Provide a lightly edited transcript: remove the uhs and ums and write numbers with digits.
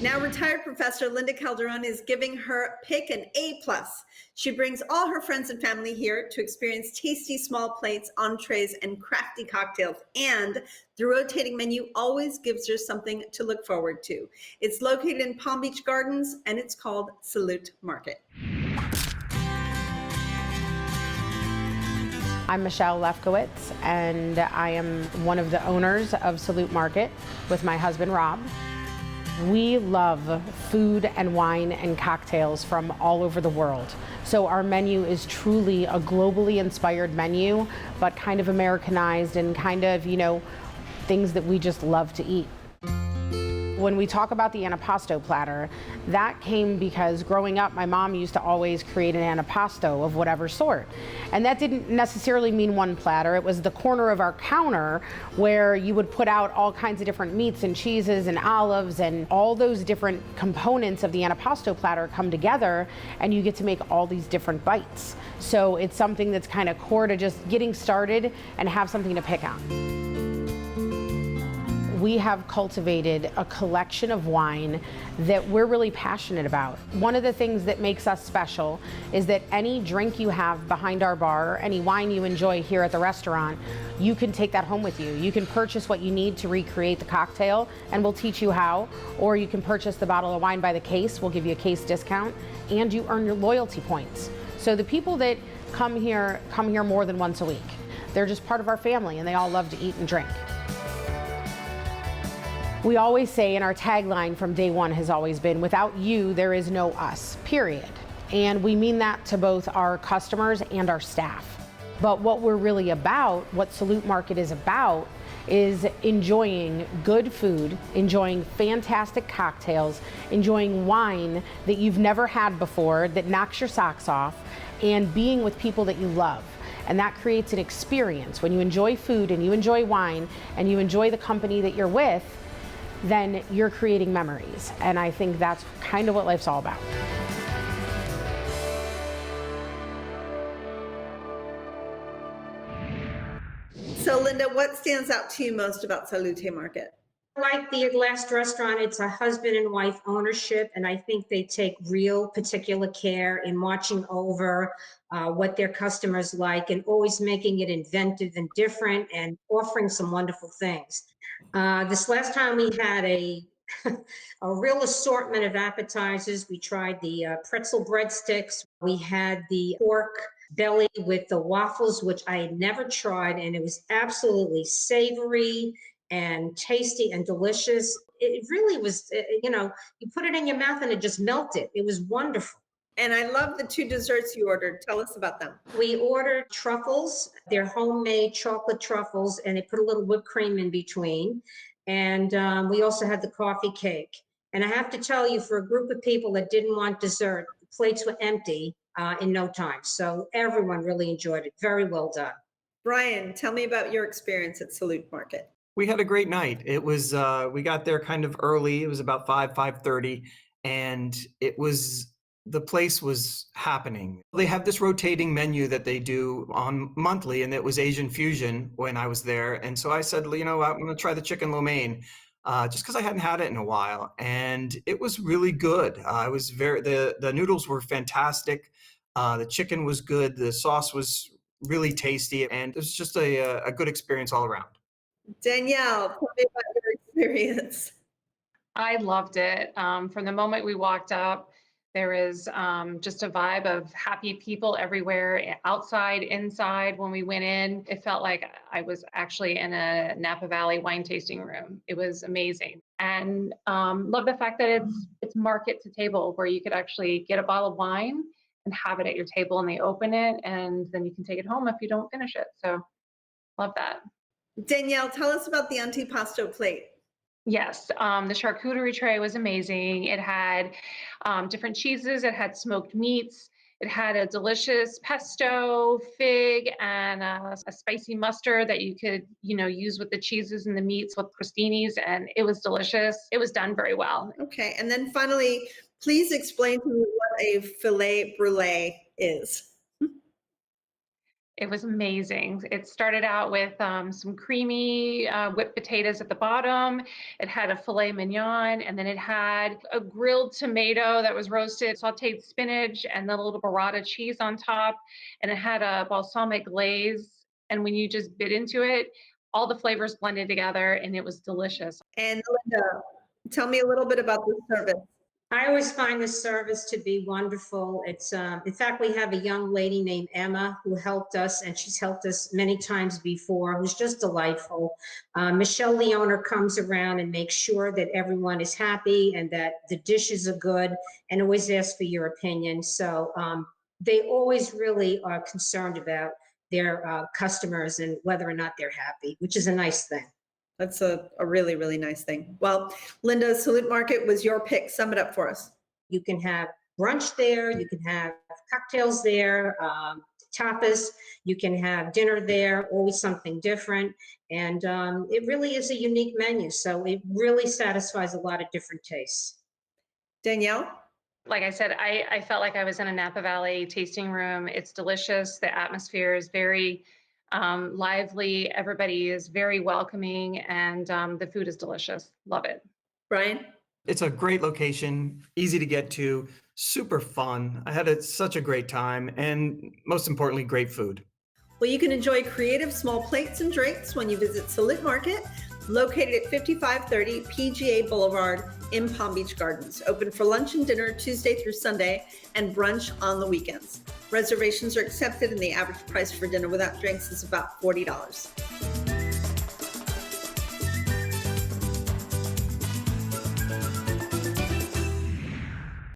Now retired professor Linda Calderon is giving her pick an A+. She brings all her friends and family here to experience tasty small plates, entrees, and crafty cocktails. And the rotating menu always gives her something to look forward to. It's located in Palm Beach Gardens, and it's called Salute Market. I'm Michelle Lefkowitz, and I am one of the owners of Salute Market with my husband, Rob. We love food and wine and cocktails from all over the world. So our menu is truly a globally inspired menu, but kind of Americanized and kind of, things that we just love to eat. When we talk about the Antipasto platter, that came because growing up, my mom used to always create an antipasto of whatever sort. And that didn't necessarily mean one platter. It was the corner of our counter where you would put out all kinds of different meats and cheeses and olives, and all those different components of the Antipasto platter come together and you get to make all these different bites. So it's something that's kind of core to just getting started and have something to pick on. We have cultivated a collection of wine that we're really passionate about. One of the things that makes us special is that any drink you have behind our bar, any wine you enjoy here at the restaurant, you can take that home with you. You can purchase what you need to recreate the cocktail, and we'll teach you how, or you can purchase the bottle of wine by the case. We'll give you a case discount, and you earn your loyalty points. So the people that come here more than once a week. They're just part of our family, and they all love to eat and drink. We always say, and our tagline from day one has always been, without you, there is no us, period. And we mean that to both our customers and our staff. But what we're really about, what Salute Market is about, is enjoying good food, enjoying fantastic cocktails, enjoying wine that you've never had before, that knocks your socks off, and being with people that you love. And that creates an experience. When you enjoy food and you enjoy wine and you enjoy the company that you're with, then you're creating memories. And I think that's kind of what life's all about. So Linda, what stands out to you most about Salute Market? Like the last restaurant, it's a husband and wife ownership, and I think they take real particular care in watching over what their customers like and always making it inventive and different and offering some wonderful things. This last time we had a real assortment of appetizers. We tried the pretzel breadsticks. We had the pork belly with the waffles, which I had never tried, and it was absolutely savory and tasty and delicious. It really was, you put it in your mouth and it just melted. It was wonderful. And I love the 2 desserts you ordered. Tell us about them. We ordered truffles. They're homemade chocolate truffles, and they put a little whipped cream in between. And we also had the coffee cake. And I have to tell you, for a group of people that didn't want dessert, the plates were empty in no time. So everyone really enjoyed it. Very well done. Brian, tell me about your experience at Salute Market. We had a great night. It was, we got there kind of early. It was about 5:30, and the place was happening. They have this rotating menu that they do on monthly, and it was Asian fusion when I was there. And so I said, I'm going to try the chicken lo mein, just because I hadn't had it in a while. And it was really good. The noodles were fantastic. The chicken was good. The sauce was really tasty. And it was just a good experience all around. Danielle, tell me about your experience. I loved it. From the moment we walked up, there is just a vibe of happy people everywhere, outside, inside. When we went in, it felt like I was actually in a Napa Valley wine tasting room. It was amazing. And love the fact that it's market to table, where you could actually get a bottle of wine and have it at your table, and they open it, and then you can take it home if you don't finish it. So love that. Danielle, tell us about the Antipasto Plate. Yes, the charcuterie tray was amazing. It had different cheeses. It had smoked meats. It had a delicious pesto, fig, and a spicy mustard that you could, use with the cheeses and the meats with crostinis, and it was delicious. It was done very well. Okay, and then finally, please explain to me what a Filet Brulee is. It was amazing. It started out with some creamy whipped potatoes at the bottom. It had a filet mignon, and then it had a grilled tomato that was roasted, sauteed spinach, and then a little burrata cheese on top. And it had a balsamic glaze. And when you just bit into it, all the flavors blended together, and it was delicious. And Linda, tell me a little bit about the service. I always find this service to be wonderful. It's, in fact, we have a young lady named Emma who helped us, and she's helped us many times before, who's just delightful. Michelle, the owner, comes around and makes sure that everyone is happy and that the dishes are good, and always asks for your opinion. So they always really are concerned about their customers and whether or not they're happy, which is a nice thing. That's a really, really nice thing. Well, Linda, Salute Market was your pick. Sum it up for us. You can have brunch there, you can have cocktails there, tapas, you can have dinner there, always something different. And it really is a unique menu. So it really satisfies a lot of different tastes. Danielle? Like I said, I felt like I was in a Napa Valley tasting room. It's delicious. The atmosphere is very lively. Everybody is very welcoming, and the food is delicious. Love it. Brian? It's a great location, easy to get to, super fun. I had such a great time, and most importantly, great food. Well, you can enjoy creative small plates and drinks when you visit Salute Market, located at 5530 PGA Boulevard in Palm Beach Gardens. Open for lunch and dinner Tuesday through Sunday and brunch on the weekends. Reservations are accepted, and the average price for dinner without drinks is about $40.